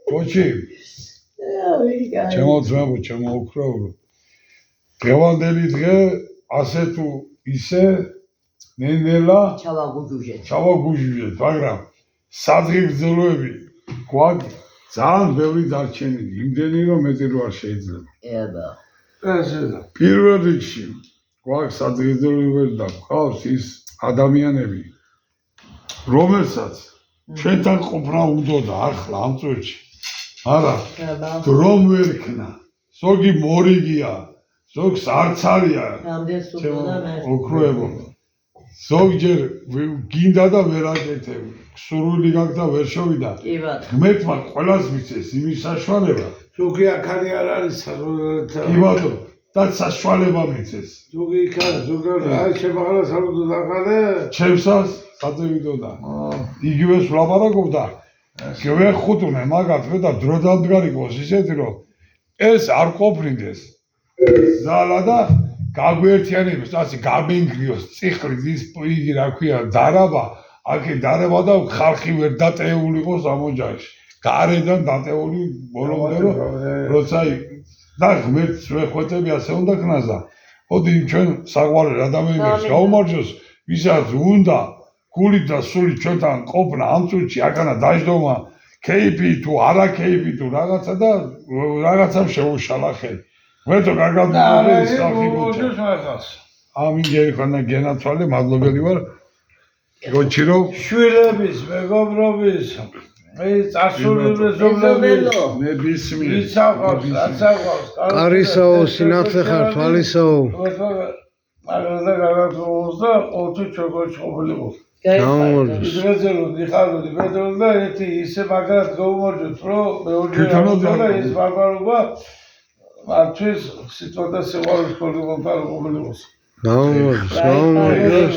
კოჩი ჩემო ძმებო, ჩემო ოქროებო დღევანდელი დღე ასე თუ ისე ნენელა ჩავაგუჟუჟეთ მაგრამ სადღეგრძელოები გვაქვს ძალიან ბევრი დარჩენილი იმდენი რომ მეტი რო არ შეიძლება პირველ რიგში გვაქვს სადღეგრძელოები და გვყავს ის ადამიანები რომელსაც ჩვენთან ყოფნა უნდოდა ახლა ამ წუთში არა დრომ ვერ ქნა ზოგი მორიგია ზოგს არც არია ოქროებო ზოგჯერ გინდა და ვერ აკეთებ სურვილი გაქვს და ვერ შევიდა ღმერთმა ყველას მიცეს იმის საშუალება ზოგი აქარი არ არის კი ბატონო და საშუალება მიცეს ზოგი იქ არის ზოგი აი შემაღლა სამუდო დაყალე ჩემსას საძებიდოდა იგივეს ვლაპარაკობდა გევეხუთუნე მაგათვე და დრო დამდგარი ყოს ისეთი რომ ეს არ ყოფნიდეს ზალა და გაგვერთიანებს ასე გამენგრიოს ციხლით ის იგი რა ქვია დარაბა აქე დარება და ხალხი ვერ დატეული ყოს ამ ოჯახში გარედან დატეული ბოლომდე რომ როცა და ღმერთს ვეხვეწები ასე უნდა ქნაზა მოდი ჩვენ საყვარელ ადამიანებს გაუმარჯოს ვისაც უნდა გულით და სულით ჩვენთან ყოფნა ამ წუთში აკანა დაждომა кейფი თუ არა кейფი თუ რაღაცა და რაღაცამ შეუშალა ხელი ვეთო კარგად მოგეს სახი ამინ გერქონა გენაცვალე მადლობელი ვარ გოჩირო შვილების მეგობრობის ეს წასული მეზობლების მე ბისმი კარისაო სინათლე ხარ თვალისაო მაგალდა გადაგოს და ოთი ჩოგოჩ ყოფილიყო ისრეზე რომ დიხაროდი ბედრო და ერთი ისე მაგრად გაუმარჯოთ რომ მეორე ეს ბარბარობა მართვის სიტუაცია ვარ სკოლიდან მომყარებულიყოს გაუმარჯოს